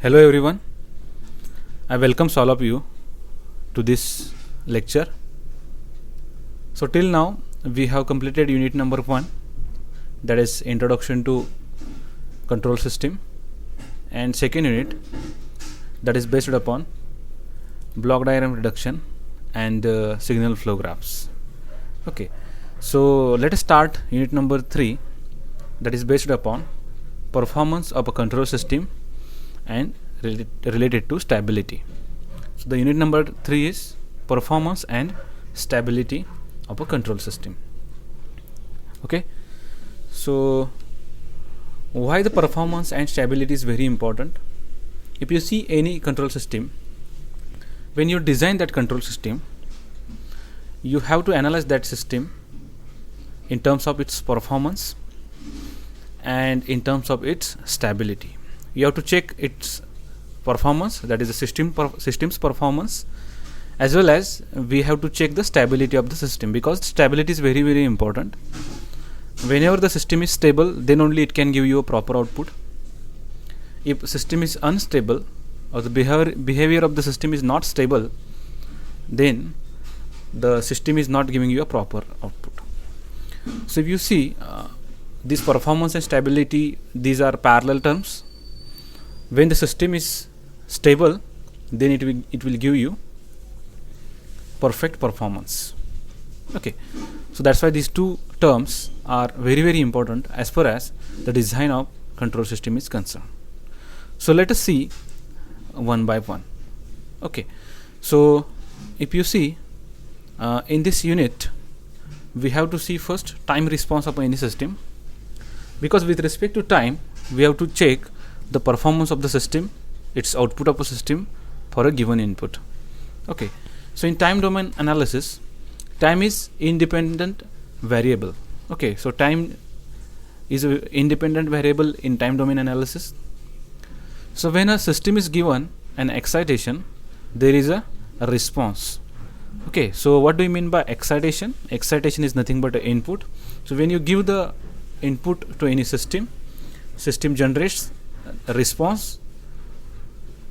Hello everyone, I welcome all of you to this lecture. So till now we have completed unit number 1, that is introduction to control system, and second unit, that is based upon block diagram reduction and signal flow graphs. Okay, so let us start unit number 3, that is based upon performance of a control system and related to stability. So the unit number 3 is performance and stability of a control system. Okay, so why the performance and stability is very important? If you see any control system, when you design that control system, you have to analyze that system in terms of its performance and in terms of its stability. You have to check its performance, that is the system's performance, as well as we have to check the stability of the system, because stability is very important. Whenever the system is stable, then only it can give you a proper output. If system is unstable or the behavior of the system is not stable, then the system is not giving you a proper output. So if you see this performance and stability, these are parallel terms. When the system is stable, then it will give you perfect performance. Okay, so that's why these two terms are very important as far as the design of control system is concerned. So let us see one by one. Okay, so if you see in this unit, we have to see first time response of any system, because with respect to time we have to check the performance of the system, its output of a system for a given input. Okay, so in time domain analysis, time is independent variable. Okay, so time is an independent variable in time domain analysis. So when a system is given an excitation, there is a response. Okay, so what do you mean by excitation? Excitation is nothing but an input. So when you give the input to any system generates a response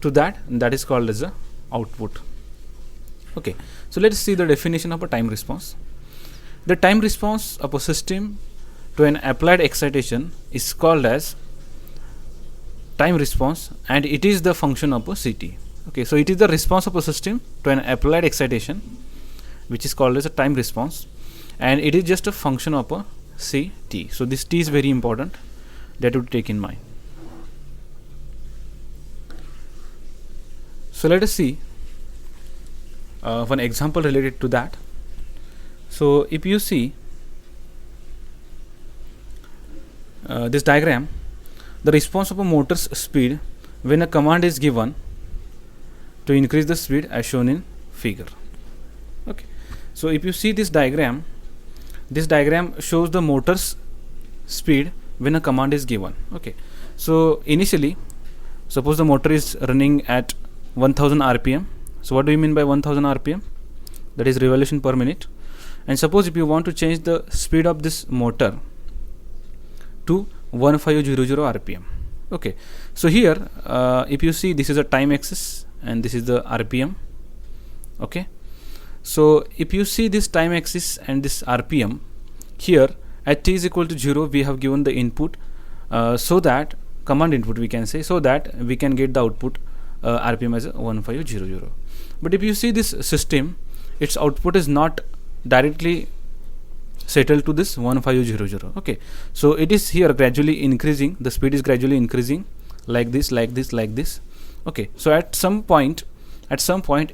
to that, and that is called as a output. Okay, so let's see the definition of a time response. The time response of a system to an applied excitation is called as time response, and it is the function of a CT. Okay, so it is the response of a system to an applied excitation, which is called as a time response, and it is just a function of a CT. So this T is very important, that you take in mind. So let us see one example related to that. So if you see this diagram, the response of a motor's speed when a command is given to increase the speed as shown in figure. Okay, so if you see this diagram shows the motor's speed when a command is given. Okay, so initially suppose the motor is running at 1000 rpm. So what do you mean by 1000 rpm? That is revolution per minute. And suppose if you want to change the speed of this motor to 1500 rpm. Okay, so here if you see, this is a time axis and this is the rpm. Okay, so if you see this time axis and this rpm, here at t is equal to 0 we have given the input, so that command input we can say, so that we can get the output rpm as 1500. But if you see this system, its output is not directly settled to this 1500. Okay, so it is here gradually increasing, the speed is gradually increasing like this. Okay, so at some point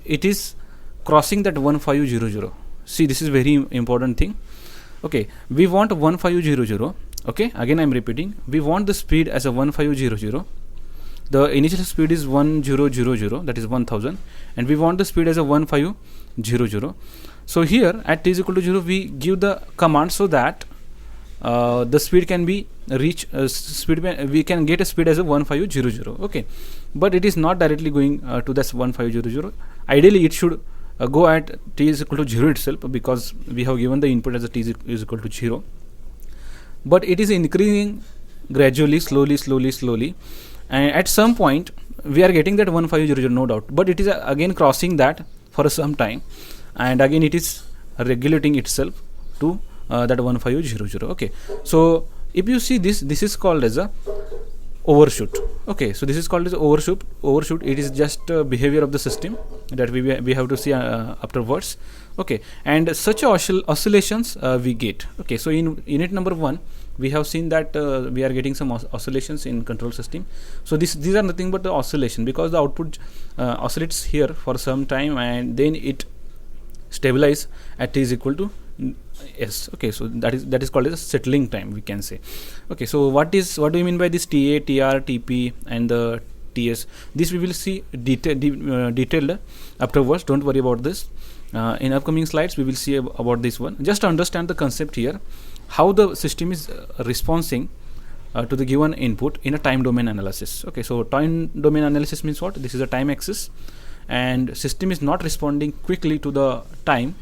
it is crossing that 1500. See, this is very important thing. Okay, we want 1500. Okay, again I am repeating, we want the speed as a 1500. The initial speed is 1000, that is 1000, and we want the speed as a 1500. So here at t is equal to 0 we give the command so that the speed can be reached, we can get a speed as a 1500. Okay, but it is not directly going to this 1500. Ideally it should go at t is equal to 0 itself, because we have given the input as a t is equal to 0, but it is increasing gradually, slowly, and at some point we are getting that 1500, no doubt, but it is again crossing that for some time, and again it is regulating itself to that 1500. Okay, so if you see this is called as a overshoot. Okay, so this is called as overshoot. It is just behavior of the system that we have to see afterwards. Okay, and such oscillations we get. Okay, so in unit number 1 we have seen that we are getting some oscillations in control system. So these are nothing but the oscillation, because the output oscillates here for some time and then it stabilize at t is equal to s. Okay, so that is called as a settling time, we can say. Okay, so what do you mean by this TA, TR, TP and the TS? This we will see detailed afterwards. Don't worry about this. In upcoming slides we will see about this one. Just to understand the concept here, how the system is responding to the given input in a time domain analysis. Okay, so time domain analysis means what? This is a time axis, and system is not responding quickly to the time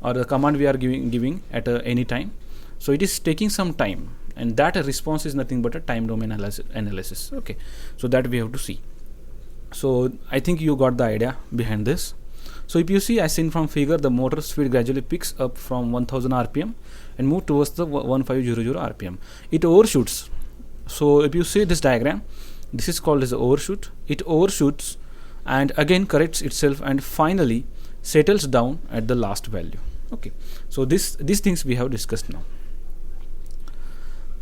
or the command we are giving at any time. So it is taking some time, and that response is nothing but a time domain analysis. Okay, so that we have to see. So I think you got the idea behind this. So if you see, as seen from figure, the motor speed gradually picks up from 1000 rpm and move towards the 1500 rpm. It overshoots. So if you see this diagram, this is called as overshoot. It overshoots and again corrects itself and finally settles down at the last value. Okay, so these things we have discussed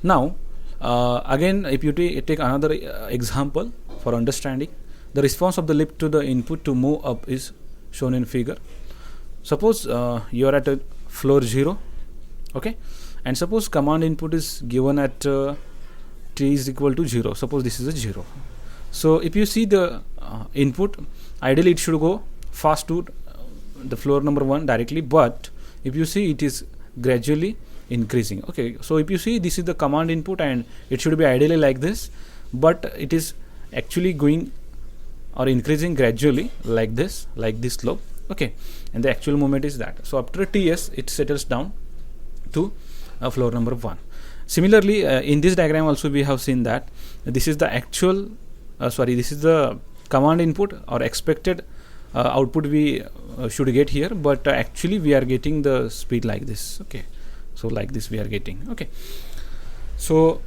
now. Again, if you take another example for understanding, the response of the lip to the input to move up is shown in figure. Suppose you are at a floor 0, okay, and suppose command input is given at t is equal to 0. Suppose this is a 0. So if you see the input, ideally it should go fast to the floor number 1 directly, but if you see, it is gradually increasing. Okay, so if you see, this is the command input and it should be ideally like this, but it is actually going or increasing gradually like this slope. Okay, and the actual movement is that. So after TS it settles down to floor number 1. Similarly, in this diagram also we have seen that this is the actual this is the command input or expected output we should get here, but actually we are getting the speed like this. Okay, so like this we are getting. Okay, so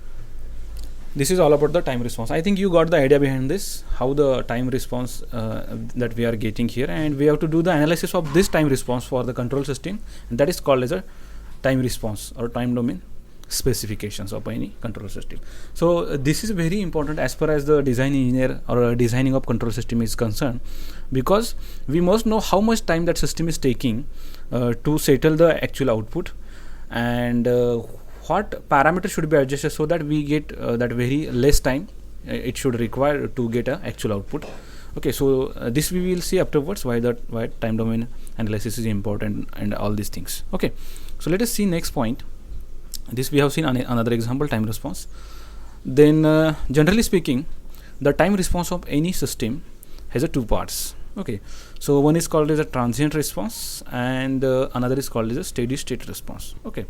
this is all about the time response. I think you got the idea behind this, how the time response that we are getting here, and we have to do the analysis of this time response for the control system, and that is called as a time response or time domain specifications of any control system. So this is very important as far as the design engineer or designing of control system is concerned, because we must know how much time that system is taking to settle the actual output, and what parameters should be adjusted so that we get that very less time it should require to get a actual output. Okay, so this we will see afterwards, why time domain analysis is important and all these things. Okay, so let us see next point. This we have seen another example, time response. Then generally speaking, the time response of any system has two parts. Okay, so one is called as a transient response and another is called as a steady state response. Okay,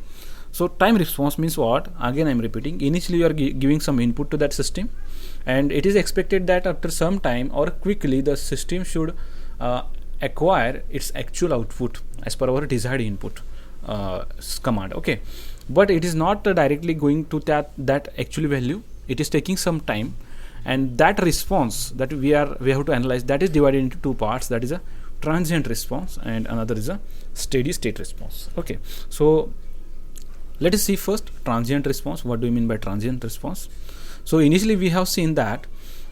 so time response means what? Again I am repeating, initially you are giving some input to that system, and it is expected that after some time or quickly the system should acquire its actual output as per our desired input command. Okay, but it is not directly going to that actual value. It is taking some time, and that response that we have to analyze, that is divided into two parts. That is a transient response and another is a steady state response. Okay, so let us see first transient response. What do you mean by transient response? So initially we have seen that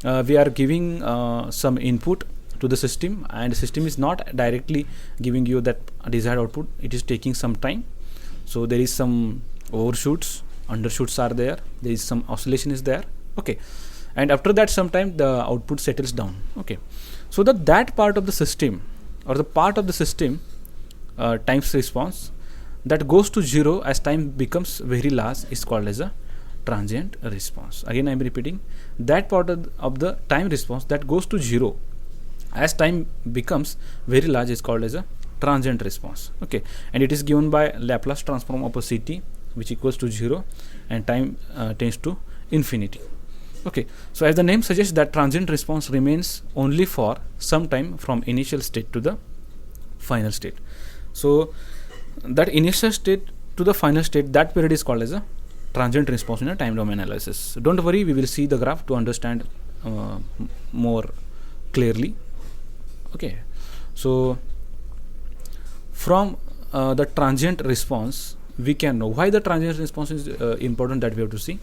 we are giving some input to the system, and the system is not directly giving you that desired output. It is taking some time. So there is some overshoots, undershoots are there, there is some oscillation is there. Okay, and after that sometime the output settles down. Okay, so that part of the system or the part of the system times response that goes to 0 as time becomes very large is called as a transient response. Again I am repeating, that part of the time response that goes to 0 as time becomes very large is called as a transient response. Okay, and it is given by Laplace transform of a Ct, which equals to 0 and time tends to infinity. Okay, so as the name suggests, that transient response remains only for some time from initial state to the final state. So that initial state to the final state, that period is called as a transient response in a time domain analysis. Don't worry, we will see the graph to understand more clearly. Okay, so from the transient response, we can know why the transient response is important, that we have to see.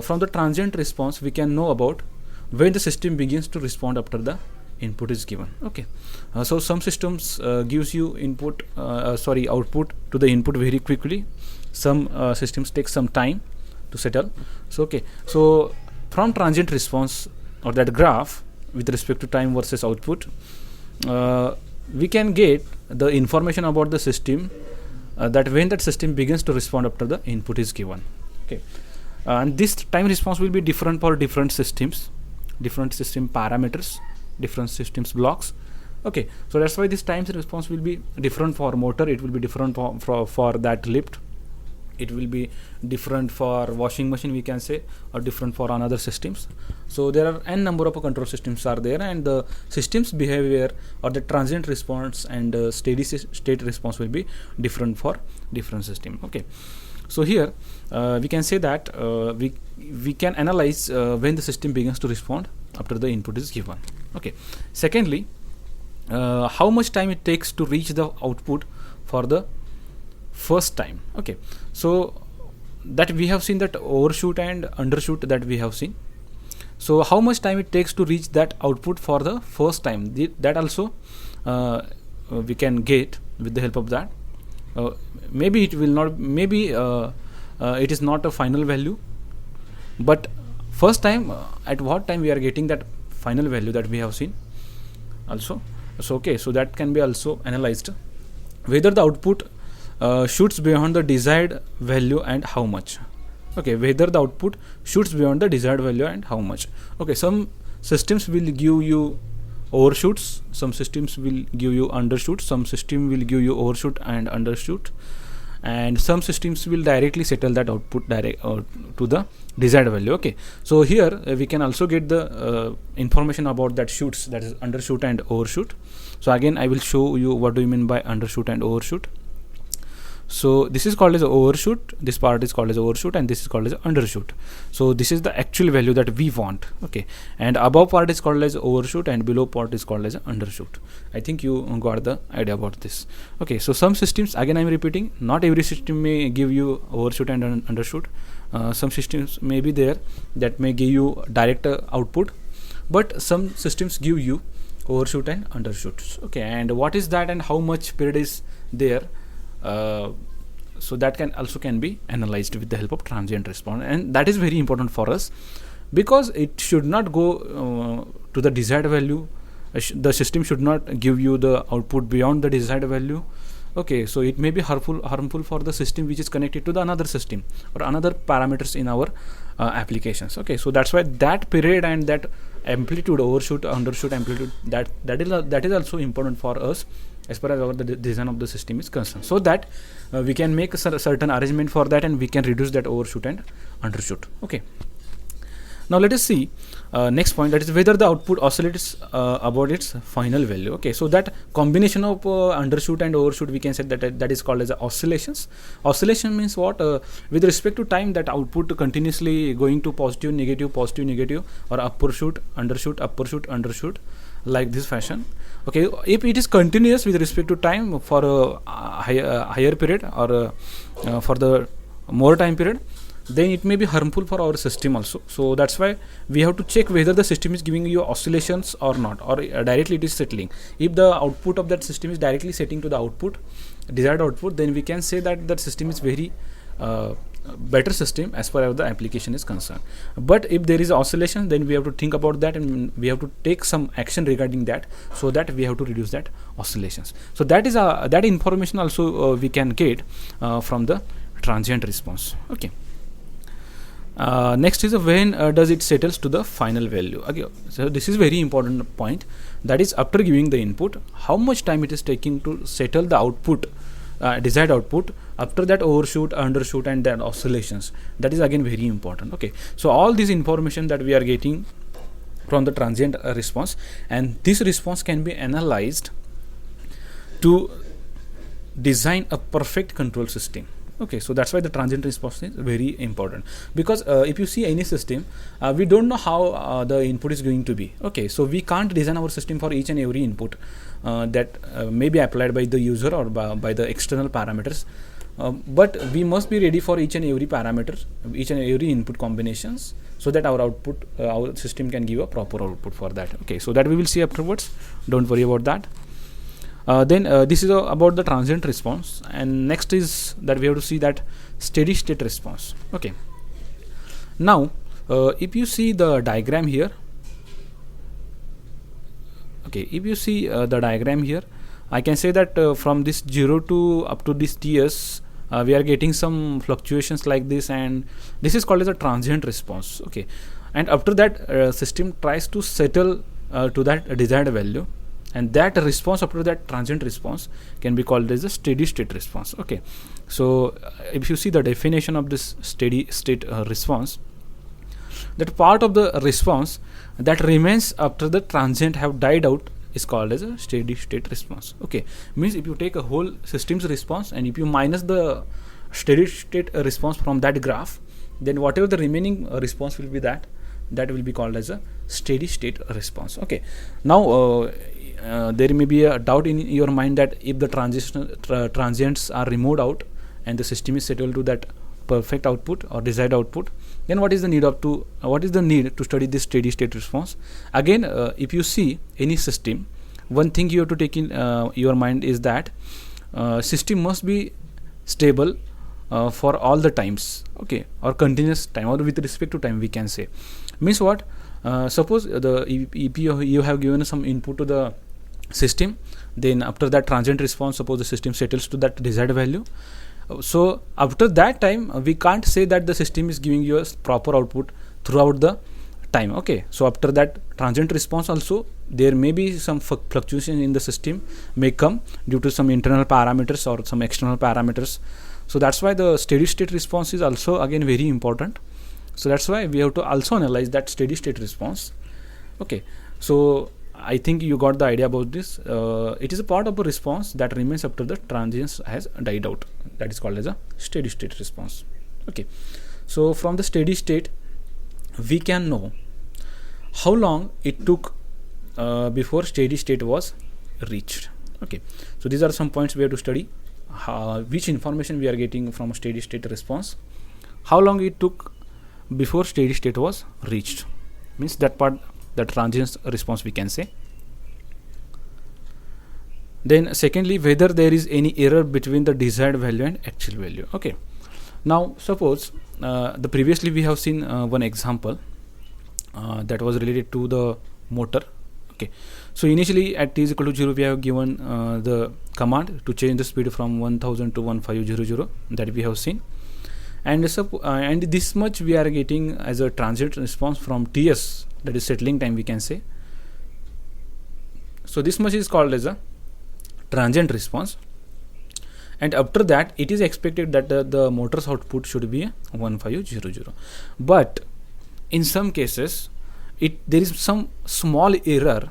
From the transient response, we can know about when the system begins to respond after the input is given. Okay, so some systems gives you output to the input very quickly. Some systems take some time to settle. So okay, so from transient response, or that graph with respect to time versus output, we can get the information about the system, that when that system begins to respond after the input is given. Okay, and this time response will be different for different systems, different system parameters, different systems blocks. Okay, so that's why this time response will be different for motor, it will be different for that lift, it will be different for washing machine, we can say, or different for another systems. So there are n number of control systems are there, and the systems behavior or the transient response and steady state response will be different for different system. Okay, so here we can say that we can analyze when the system begins to respond after the input is given. Okay, secondly, how much time it takes to reach the output for the first time. Okay, so that we have seen that overshoot and undershoot, that we have seen. So how much time it takes to reach that output for the first time, that also we can get with the help of that. Maybe it will not, maybe it is not a final value, but first time, at what time we are getting that final value, that we have seen also. So okay, so that can be also analyzed, whether the output shoots beyond the desired value and how much. Okay, whether the output shoots beyond the desired value and how much. Okay, some systems will give you overshoots, some systems will give you undershoots, some system will give you overshoot and undershoot, and some systems will directly settle that output to the desired value. Okay, so here we can also get the information about that shoots, that is undershoot and overshoot. So again, I will show you what do you mean by undershoot and overshoot. So this is called as overshoot, this part is called as overshoot, and this is called as undershoot. So this is the actual value that we want. Okay, and above part is called as overshoot and below part is called as undershoot. I think you got the idea about this. Okay, so some systems, again I am repeating, not every system may give you overshoot and undershoot. Some systems may be there that may give you direct output, but some systems give you overshoot and undershoots. Okay, and what is that and how much period is there? So that can be analyzed with the help of transient response, and that is very important for us, because it should not go to the desired value. The system should not give you the output beyond the desired value. Okay, so it may be harmful for the system which is connected to the another system or another parameters in our applications. Okay, so that's why that period and that amplitude, overshoot, undershoot amplitude, that is also important for us as far as the design of the system is concerned, so that we can make a certain arrangement for that and we can reduce that overshoot and undershoot. Okay, now let us see next point, that is whether the output oscillates about its final value. Okay, so that combination of undershoot and overshoot, we can say that is called as oscillations. Oscillation means what? With respect to time, that output continuously going to positive, negative, or upper shoot, undershoot, upper shoot, undershoot, like this fashion. Okay, if it is continuous with respect to time for a higher period or for the more time period, then it may be harmful for our system also. So that's why we have to check whether the system is giving you oscillations or not, or directly it is settling. If the output of that system is directly setting to the output, desired output, then we can say that that system is very better system as far as the application is concerned. But if there is oscillation, then we have to think about that and we have to take some action regarding that, so that we have to reduce that oscillations. So that is that information also we can get from the transient response. Okay, next is when does it settles to the final value. Okay, so this is very important point, that is after giving the input, how much time it is taking to settle the output, desired output after that overshoot, undershoot, and then oscillations. That is again very important. Okay, so all this information that we are getting from the transient response, and this response can be analyzed to design a perfect control system. Okay, so that's why the transient response is very important, because if you see any system, we don't know how the input is going to be. Okay, so we can't design our system for each and every input that may be applied by the user or by the external parameters, but we must be ready for each and every parameter, each and every input combinations, so that our output, our system can give a proper output for that. Okay, so that we will see afterwards, don't worry about that. Then this is about the transient response, and next is that we have to see that steady state response. Okay, now if you see the diagram here, okay, if you see the diagram here, I can say that from this 0 to up to this TS, we are getting some fluctuations like this, and this is called as a transient response. Okay, and after that system tries to settle to that desired value, and that response after that transient response can be called as a steady state response. Okay, so if you see the definition of this steady state response, that part of the response that remains after the transient have died out is called as a steady state response. Okay, means if you take a whole system's response and if you minus the steady state response from that graph, then whatever the remaining response will be, that will be called as a steady state response. Okay, now there may be a doubt in your mind that if the transients are removed out and the system is settled to that perfect output or desired output, then what is the need to study this steady state response? Again, if you see any system, one thing you have to take in your mind is that system must be stable for all the times. Okay, or continuous time, or with respect to time we can say. Means what? Suppose if you have given some input to the system, then after that transient response, suppose the system settles to that desired value. So after that time, we can't say that the system is giving you a proper output throughout the time. Okay, so after that transient response also, there may be some fluctuation in the system may come due to some internal parameters or some external parameters. So that's why the steady state response is also again very important. So that's why we have to also analyze that steady state response. Okay, so I think you got the idea about this. It is a part of a response that remains after the transients has died out. That is called as a steady state response. Okay, so from the steady state, we can know how long it took before steady state was reached. Okay, so these are some points we have to study. Which information we are getting from a steady state response, how long it took before steady state was reached, means that part, the transient response we can say. Then secondly, whether there is any error between the desired value and actual value. Okay, now suppose the previously we have seen one example that was related to the motor. Okay, so initially at t is equal to 0, we have given the command to change the speed from 1000 to 1500, that we have seen, and this much we are getting as a transient response from TS, that is settling time we can say. So this much is called as a transient response, and after that it is expected that the motor's output should be 1500. But in some cases there is some small error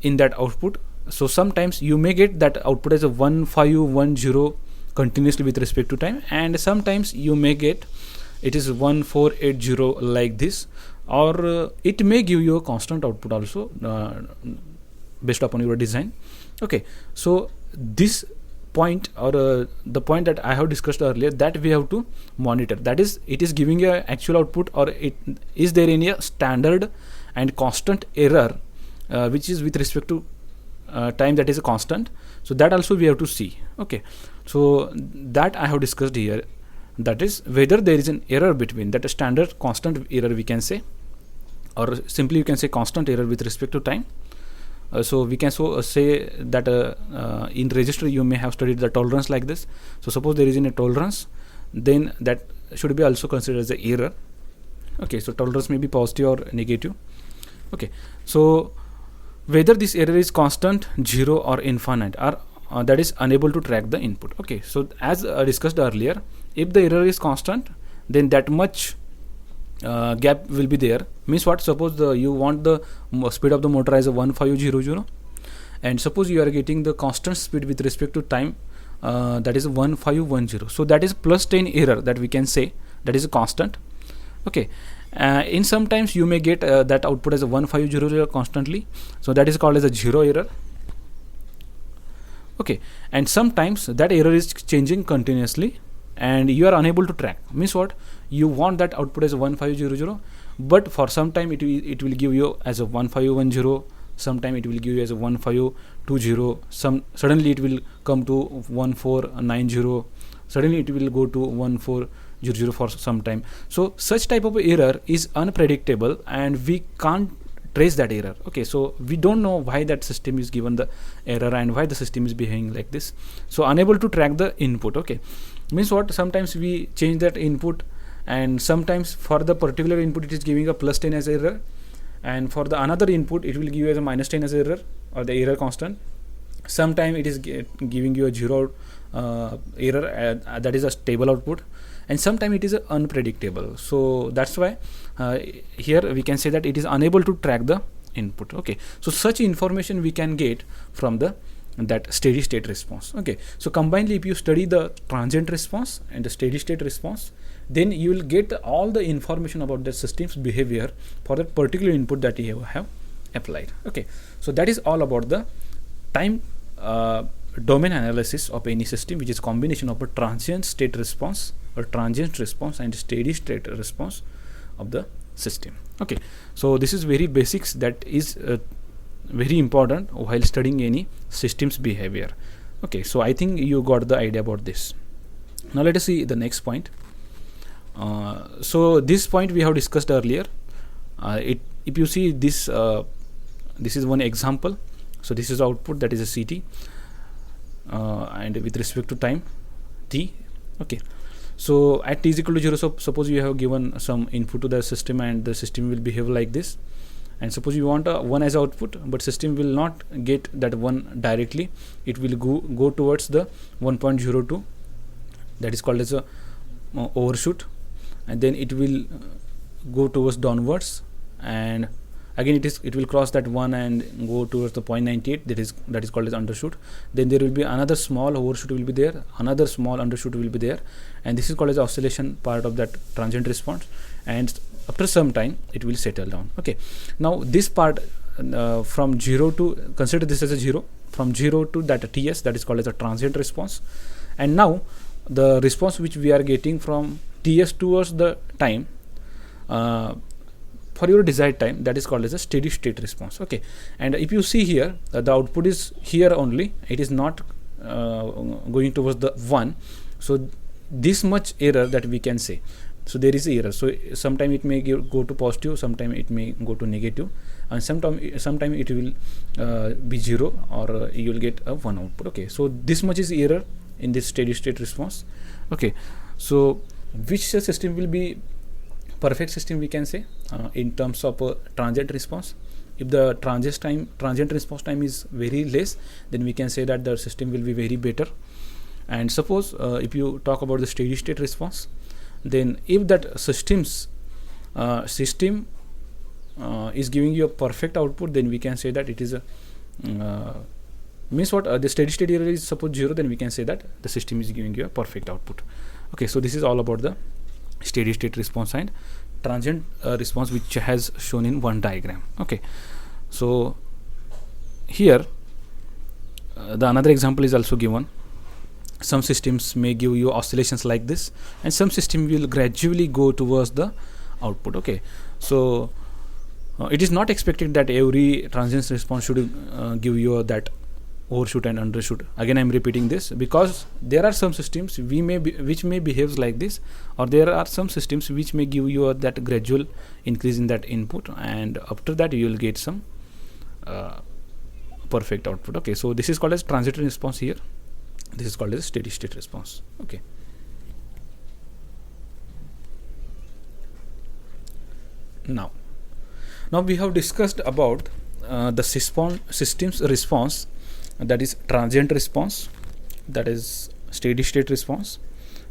in that output. So sometimes you may get that output as a 1510 continuously with respect to time, and sometimes you may get it is 1480 like this, or it may give you a constant output also based upon your design. Okay, so this point, or the point that I have discussed earlier, that we have to monitor, that is, it is giving a actual output, or is there any standard and constant error which is with respect to time, that is a constant. So that also we have to see. Okay, so that I have discussed here, that is whether there is an error between that standard constant error we can say, or simply you can say constant error with respect to time. So we can say that in register you may have studied the tolerance like this. So suppose there is a tolerance, then that should be also considered as an error. Okay, so tolerance may be positive or negative. Okay, so whether this error is constant, 0 or infinite, that is unable to track the input. Okay, so as discussed earlier, if the error is constant, then that much gap will be there. Means what? Suppose you want the speed of the motor as a 1500, and suppose you are getting the constant speed with respect to time, that is 1510. So that is plus 10 error that we can say, that is a constant. Okay, in sometimes you may get that output as a 1500 constantly, so that is called as a zero error. Okay, and sometimes that error is changing continuously and you are unable to track. Means what? You want that output as a 1500, but for some time it will give you as a 1510, sometime it will give you as a 1520, suddenly it will come to 1490, suddenly it will go to 1400 for some time. So such type of error is unpredictable and we can't trace that error. Okay, so we don't know why that system is given the error and why the system is behaving like this. So unable to track the input. Okay, means what? Sometimes we change that input, and sometimes for the particular input it is giving a plus 10 as error, and for the another input it will give you as a minus 10 as error, or the error constant. Sometime it is giving you a zero error, that is a stable output, and sometime it is unpredictable. So that's why here we can say that it is unable to track the input. Okay, so such information we can get from that steady state response. Okay, so combinedly if you study the transient response and the steady state response, then you will get all the information about the system's behavior for that particular input that you have applied. Okay, so that is all about the time domain analysis of any system, which is combination of a transient state response or transient response and steady state response of the system. Okay, so this is very basics that is very important while studying any system's behavior. Okay, so I think you got the idea about this. Now let us see the next point. So this point we have discussed earlier. If you see this, this is one example. So this is output, that is a CT, and with respect to time t. Okay, so at t is equal to 0, so suppose you have given some input to the system and the system will behave like this, and suppose you want a 1 as output, but system will not get that 1 directly, it will go towards the 1.02, that is called as a overshoot, and then it will go towards downwards, and again it will cross that 1 and go towards the 0.98, that is called as undershoot. Then there will be another small overshoot will be there, another small undershoot will be there, and this is called as oscillation part of that transient response, and after some time it will settle down. Okay, now this part from 0 to, consider this as a 0, from 0 to that TS, that is called as a transient response, and now the response which we are getting from TS towards the time for your desired time, that is called as a steady state response. Okay, and if you see here, the output is here only, it is not going towards the 1, so this much error that we can say. So there is error, so sometime it may go to positive, sometime it may go to negative, and sometime it will be 0, or you will get a 1 output. Okay, so this much is error in this steady state response. Okay, so which system will be perfect system, we can say, in terms of transient response? If the transient response time is very less, then we can say that the system will be very better. And suppose if you talk about the steady state response, then if that system is giving you a perfect output, then we can say that it is a means what, the steady state error is suppose 0, then we can say that the system is giving you a perfect output. Okay, so this is all about the steady state response and transient response, which has shown in one diagram. Okay, so here the another example is also given. Some systems may give you oscillations like this, and some system will gradually go towards the output. Okay, so it is not expected that every transient response should give you that overshoot and undershoot. Again, I am repeating this because there are some systems which may behave like this, or there are some systems which may give you that gradual increase in that input, and after that you will get some perfect output. Okay, so this is called as transient response here. This is called as steady state response. Okay. Now we have discussed about the system's response that is transient response, that is steady state response.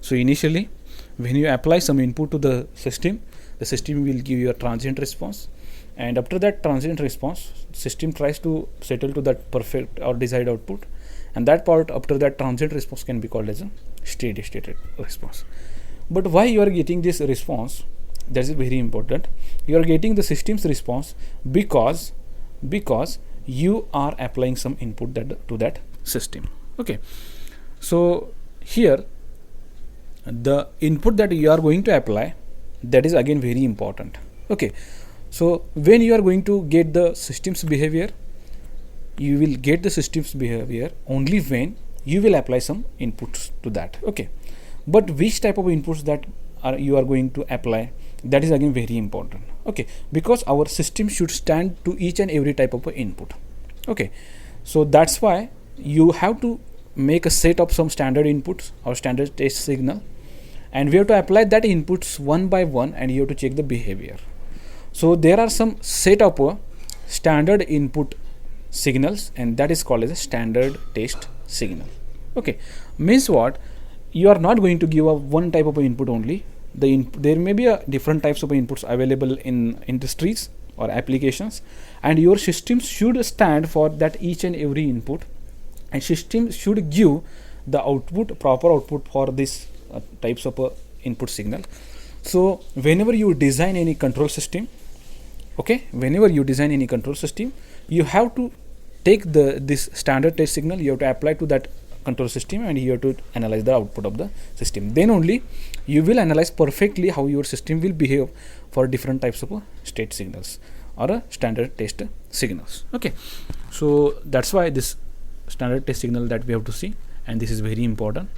So initially when you apply some input to the system will give you a transient response, and after that transient response system tries to settle to that perfect or desired output, and that part after that transient response can be called as a steady state response. But why you are getting this response, that is very important. You are getting the system's response because you are applying some input to that system. Okay, so here the input that you are going to apply, that is again very important. Okay, so when you are going to get the system's behavior, you will get the system's behavior only when you will apply some inputs to that. Okay, but which type of inputs that you are going to apply, that is again very important. Okay, because our system should stand to each and every type of input. Okay, so that's why you have to make a set of some standard inputs or standard test signal, and we have to apply that inputs one by one, and you have to check the behavior. So there are some set of standard input signals, and that is called as a standard test signal. Okay, means what? You are not going to give a one type of input only. There may be different types of inputs available in industries or applications, and your system should stand for that each and every input, and system should give the output, proper output for this types of input signal. So whenever you design any control system, okay, whenever you design any control system, you have to take this standard test signal, you have to apply to that control system, and you have to analyze the output of the system. Then only you will analyze perfectly how your system will behave for different types of state signals or standard test signals. Okay, so that's why this standard test signal that we have to see, and this is very important.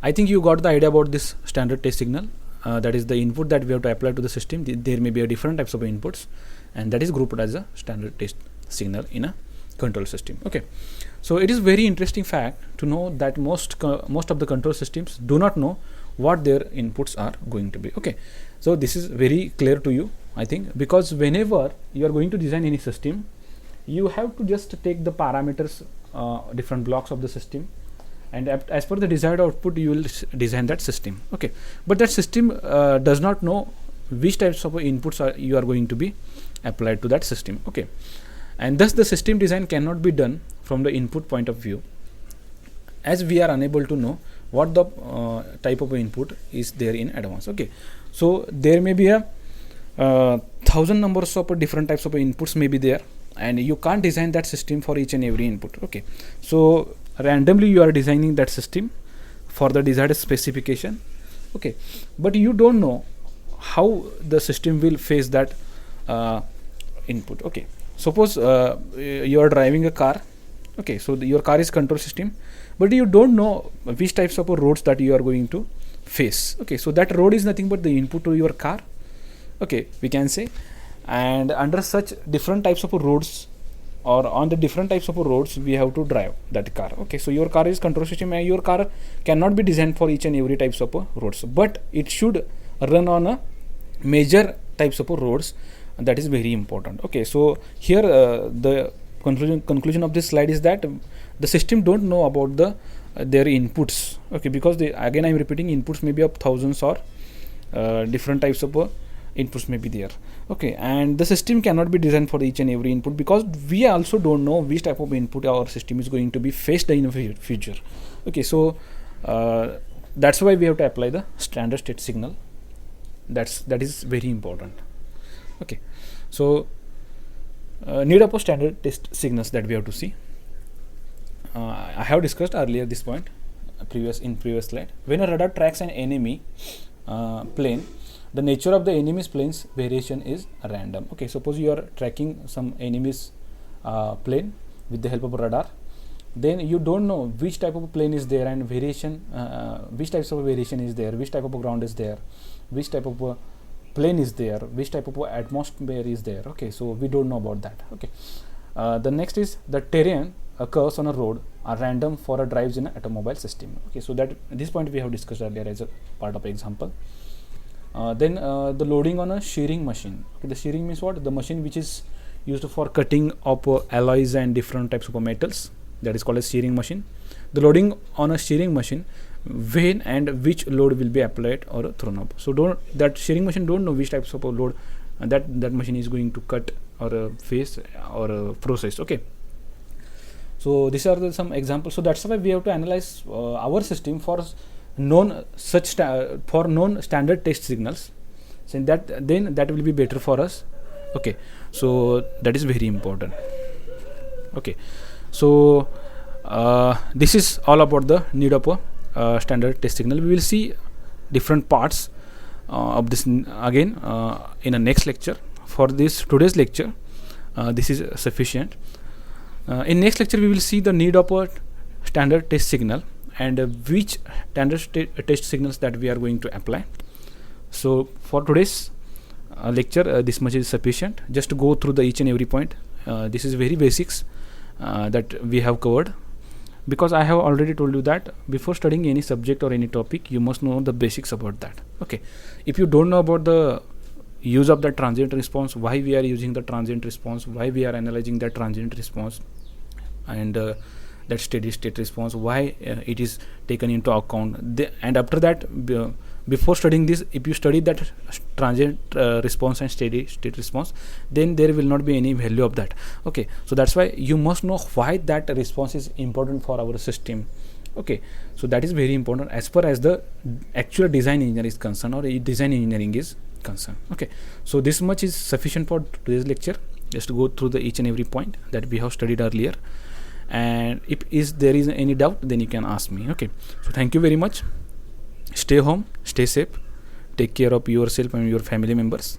I think you got the idea about this standard test signal. That is the input that we have to apply to the system. There may be a different types of inputs, and that is grouped as a standard test signal in a control system. Okay, so it is very interesting fact to know that most of the control systems do not know what their inputs are going to be. Okay, so this is very clear to you, I think, because whenever you are going to design any system, you have to just take the parameters, different blocks of the system, and as per the desired output you will design that system. Okay, but that system does not know which types of inputs you are going to be applied to that system. Okay, and thus the system design cannot be done from the input point of view, as we are unable to know what the type of input is there in advance. Okay, so there may be a 1000 numbers of different types of inputs may be there, and you can't design that system for each and every input. Okay, so randomly you are designing that system for the desired specification. Okay, but you don't know how the system will face that input. Okay, suppose you are driving a car. Okay, so your car is control system, but you don't know which types of roads that you are going to face. Okay, so that road is nothing but the input to your car. Okay, we can say, and under such different types of roads, or on the different types of roads, we have to drive that car. Okay, so your car is control system, and your car cannot be designed for each and every types of roads, but it should run on a major types of roads. That is very important. Okay, so here the conclusion of this slide is that the system don't know about their inputs. Okay, because again I am repeating, inputs may be of thousands, or different types of inputs may be there. Okay, and the system cannot be designed for each and every input, because we also don't know which type of input our system is going to be faced in the future. Okay, so that's why we have to apply the standard state signal. That is very important. Okay, so need of standard test signals that we have to see. I have discussed earlier this point in previous slide. When a radar tracks an enemy plane, the nature of the enemy's plane's variation is random. Okay, suppose you are tracking some enemy's plane with the help of a radar, then you don't know which type of plane is there, and variation, which types of variation is there, which type of ground is there, which type of plane is there, which type of atmosphere is there. Okay, so we don't know about that. Okay, the next is the terrain curves on a road are random for a drives in an automobile system. Okay, so that this point we have discussed earlier as a part of example. Then the loading on a shearing machine. Okay, the shearing means what? The machine which is used for cutting of alloys and different types of metals, that is called a shearing machine. The loading on a shearing machine, when and which load will be applied or thrown up. So that shearing machine don't know which types of load that machine is going to cut or face or process. Okay, so these are some examples. So that's why we have to analyze our system for known standard test signals. So then that will be better for us. Okay, so that is very important. Okay, so this is all about the need of a standard test signal. We will see different parts of this again in a next lecture. For this today's lecture, this is sufficient. In next lecture, we will see the need of a standard test signal and which standard test signals that we are going to apply. So for today's lecture, this much is sufficient. Just to go through the each and every point. This is very basics that we have covered, because I have already told you that before studying any subject or any topic, you must know the basics about that. Okay, if you don't know about the use of the transient response, why we are using the transient response, why we are analyzing that transient response, and that steady state response, why it is taken into account, and after that, before studying this, if you study that transient response and steady state response, then there will not be any value of that. Okay, so that's why you must know why that response is important for our system. Okay, so that is very important as far as the actual design engineer is concerned, or design engineering is concerned. Okay, so this much is sufficient for today's lecture. Just to go through the each and every point that we have studied earlier, and if there is any doubt, then you can ask me. Okay, so thank you very much. Stay home, stay safe, take care of yourself and your family members.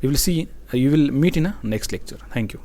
You will meet in a next lecture. Thank you.